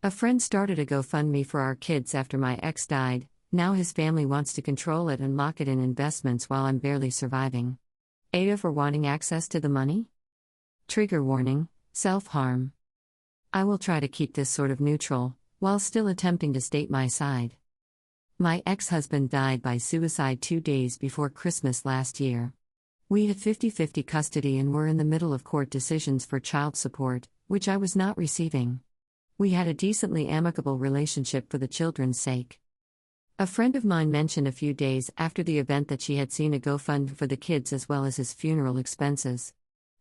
A friend started a GoFundMe for our kids after my ex died. Now his family wants to control it and lock it in investments while I'm barely surviving. AITAH for wanting access to the money? Trigger warning: self-harm. I will try to keep this sort of neutral, while still attempting to state my side. My ex-husband died by suicide 2 days before Christmas last year. We had 50-50 custody and were in the middle of court decisions for child support, which I was not receiving. We had a decently amicable relationship for the children's sake. A friend of mine mentioned a few days after the event that she had seen a GoFundMe for the kids as well as his funeral expenses.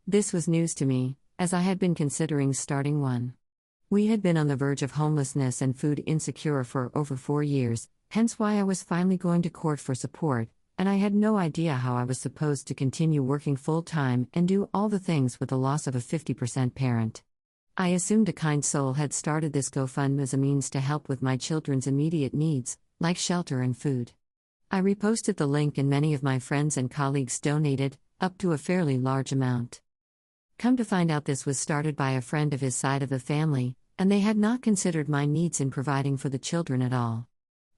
This was news to me, as I had been considering starting one. We had been on the verge of homelessness and food insecure for over 4 years, hence why I was finally going to court for support, and I had no idea how I was supposed to continue working full-time and do all the things with the loss of a 50% parent. I assumed a kind soul had started this GoFundMe as a means to help with my children's immediate needs, like shelter and food. I reposted the link and many of my friends and colleagues donated, up to a fairly large amount. Come to find out, this was started by a friend of his side of the family, and they had not considered my needs in providing for the children at all.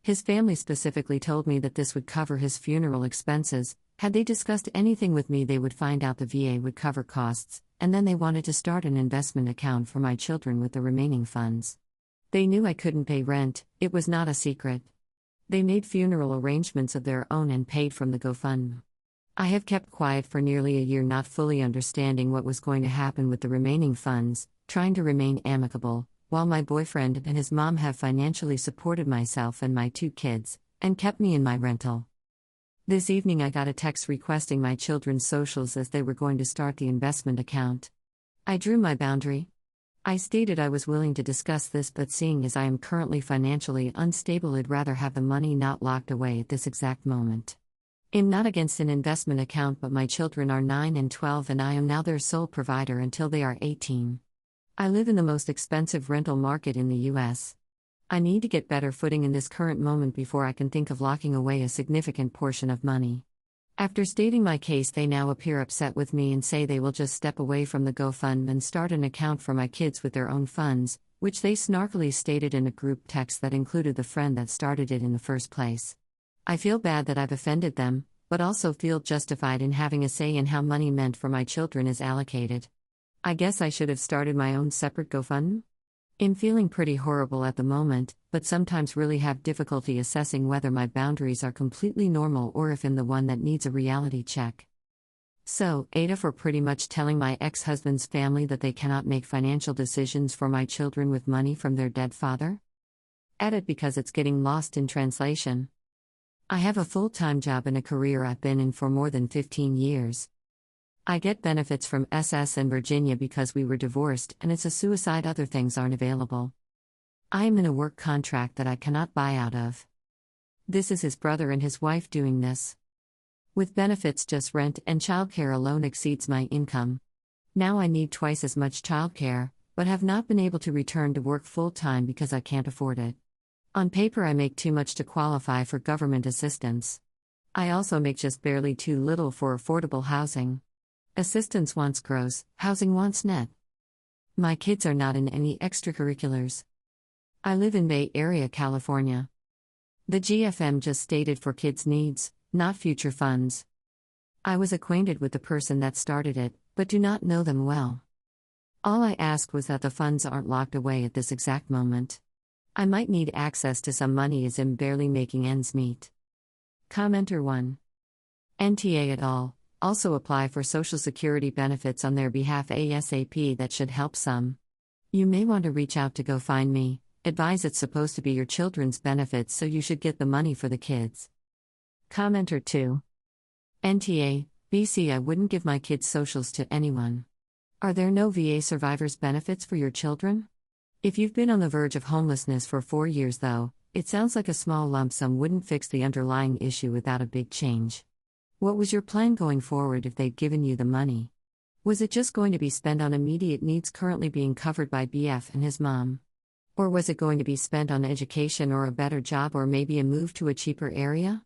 His family specifically told me that this would cover his funeral expenses. Had they discussed anything with me, they would find out the VA would cover costs, and then they wanted to start an investment account for my children with the remaining funds. They knew I couldn't pay rent, it was not a secret. They made funeral arrangements of their own and paid from the GoFundMe. I have kept quiet for nearly a year, not fully understanding what was going to happen with the remaining funds, trying to remain amicable, while my boyfriend and his mom have financially supported myself and my 2 kids, and kept me in my rental. This evening I got a text requesting my children's socials as they were going to start the investment account. I drew my boundary. I stated I was willing to discuss this, but seeing as I am currently financially unstable, I'd rather have the money not locked away at this exact moment. I'm not against an investment account, but my children are 9 and 12 and I am now their sole provider until they are 18. I live in the most expensive rental market in the US. I need to get better footing in this current moment before I can think of locking away a significant portion of money. After stating my case, they now appear upset with me and say they will just step away from the GoFundMe and start an account for my kids with their own funds, which they snarkily stated in a group text that included the friend that started it in the first place. I feel bad that I've offended them, but also feel justified in having a say in how money meant for my children is allocated. I guess I should have started my own separate GoFundMe? I'm feeling pretty horrible at the moment, but sometimes really have difficulty assessing whether my boundaries are completely normal or if I'm the one that needs a reality check. So, AITAH for pretty much telling my ex-husband's family that they cannot make financial decisions for my children with money from their dead father? Edit because it's getting lost in translation. I have a full-time job and a career I've been in for more than 15 years. I get benefits from SS and Virginia because we were divorced and it's a suicide, other things aren't available. I am in a work contract that I cannot buy out of. This is his brother and his wife doing this. With benefits, just rent and childcare alone exceeds my income. Now I need twice as much childcare, but have not been able to return to work full-time because I can't afford it. On paper I make too much to qualify for government assistance. I also make just barely too little for affordable housing. Assistance wants gross, housing wants net. My kids are not in any extracurriculars. I live in Bay Area, California. The GFM just stated for kids' needs, not future funds. I was acquainted with the person that started it, but do not know them well. All I asked was that the funds aren't locked away at this exact moment. I might need access to some money as I'm barely making ends meet. Commenter 1. NTA et al. Also apply for Social Security benefits on their behalf ASAP. That should help some. You may want to reach out to GoFundMe, advise it's supposed to be your children's benefits, so you should get the money for the kids. Commenter 2. NTA, BC. I wouldn't give my kids' socials to anyone. Are there no VA survivors benefits for your children? If you've been on the verge of homelessness for 4 years though, it sounds like a small lump sum wouldn't fix the underlying issue without a big change. What was your plan going forward if they'd given you the money? Was it just going to be spent on immediate needs currently being covered by BF and his mom? Or was it going to be spent on education or a better job or maybe a move to a cheaper area?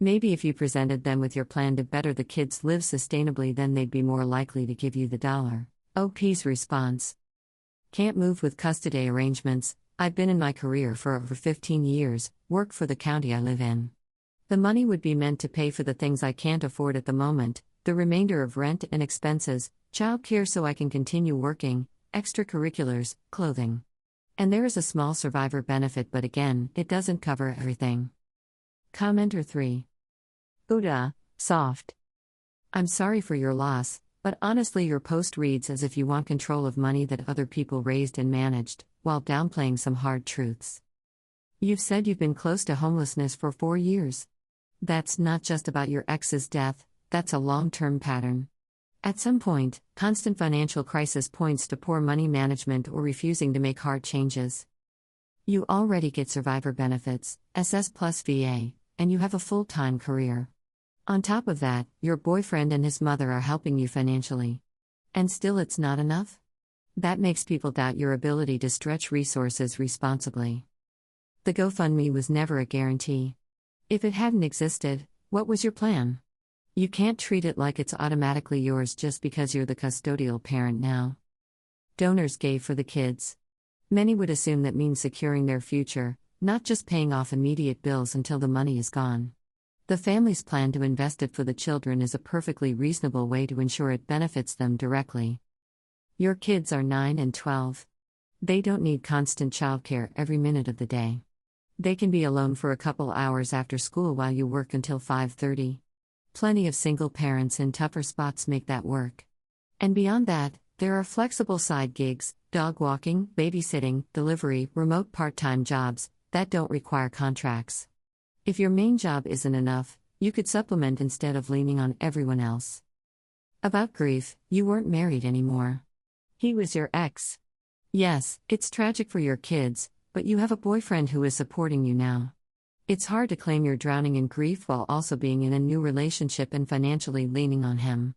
Maybe if you presented them with your plan to better the kids' live sustainably, then they'd be more likely to give you the dollar. OP's response. Can't move with custody arrangements. I've been in my career for over 15 years, work for the county I live in. The money would be meant to pay for the things I can't afford at the moment, the remainder of rent and expenses, childcare so I can continue working, extracurriculars, clothing. And there is a small survivor benefit, but again, it doesn't cover everything. Commenter 3. AITAH, soft. I'm sorry for your loss, but honestly your post reads as if you want control of money that other people raised and managed, while downplaying some hard truths. You've said you've been close to homelessness for 4 years. That's not just about your ex's death, that's a long-term pattern. At some point, constant financial crisis points to poor money management or refusing to make hard changes. You already get survivor benefits, SS plus VA, and you have a full-time career. On top of that, your boyfriend and his mother are helping you financially. And still it's not enough? That makes people doubt your ability to stretch resources responsibly. The GoFundMe was never a guarantee. If it hadn't existed, what was your plan? You can't treat it like it's automatically yours just because you're the custodial parent now. Donors gave for the kids. Many would assume that means securing their future, not just paying off immediate bills until the money is gone. The family's plan to invest it for the children is a perfectly reasonable way to ensure it benefits them directly. Your kids are 9 and 12. They don't need constant childcare every minute of the day. They can be alone for a couple hours after school while you work until 5:30. Plenty of single parents in tougher spots make that work. And beyond that, there are flexible side gigs, dog walking, babysitting, delivery, remote part-time jobs, that don't require contracts. If your main job isn't enough, you could supplement instead of leaning on everyone else. About grief, you weren't married anymore. He was your ex. Yes, it's tragic for your kids, but you have a boyfriend who is supporting you now. It's hard to claim you're drowning in grief while also being in a new relationship and financially leaning on him.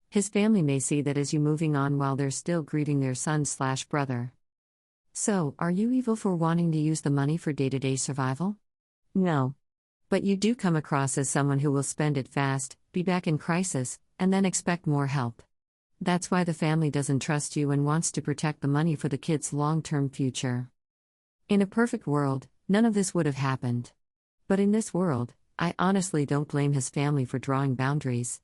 His family may see that as you moving on while they're still grieving their son/brother. So, are you evil for wanting to use the money for day-to-day survival? No. But you do come across as someone who will spend it fast, be back in crisis, and then expect more help. That's why the family doesn't trust you and wants to protect the money for the kids' long-term future. In a perfect world, none of this would have happened. But in this world, I honestly don't blame his family for drawing boundaries.